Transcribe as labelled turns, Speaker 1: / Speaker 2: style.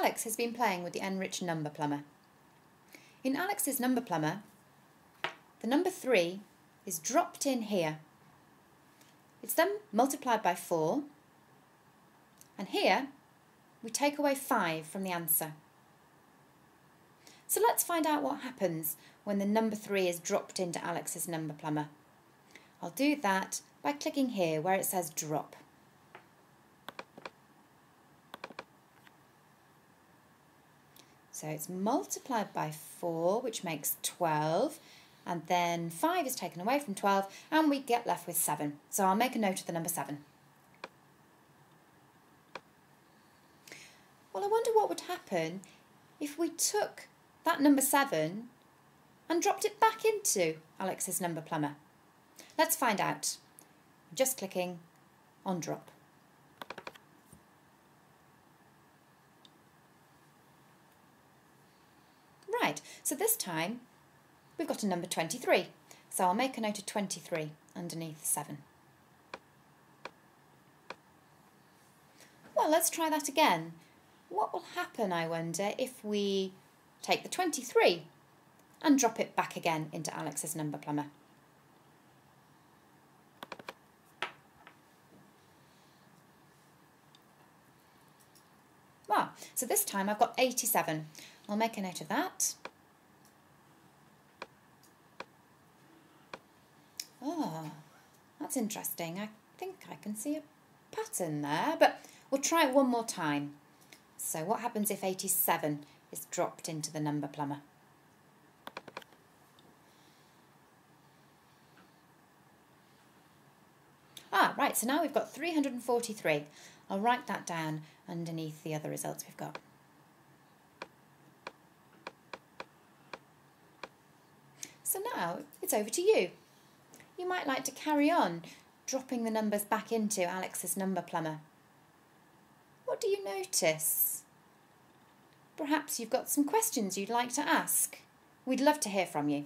Speaker 1: Alex has been playing with the enriched number plumber. In Alex's number plumber, the number 3 is dropped in here. It's then multiplied by 4, and here we take away 5 from the answer. So let's find out what happens when the number 3 is dropped into Alex's number plumber. I'll do that by clicking here where it says drop. So it's multiplied by 4, which makes 12, and then 5 is taken away from 12, and we get left with 7. So I'll make a note of the number 7. Well, I wonder what would happen if we took that number 7 and dropped it back into Alex's number plumber. Let's find out. Just clicking on drop. Right, so this time we've got a number 23. So I'll make a note of 23 underneath 7. Well, let's try that again. What will happen, I wonder, if we take the 23 and drop it back again into Alex's number plumber? So this time I've got 87. I'll make a note of that. Oh, that's interesting. I think I can see a pattern there, but we'll try it one more time. So what happens if 87 is dropped into the number plumber? Right, so now we've got 343. I'll write that down underneath the other results we've got. So now it's over to you. You might like to carry on dropping the numbers back into Alex's number plumber. What do you notice? Perhaps you've got some questions you'd like to ask. We'd love to hear from you.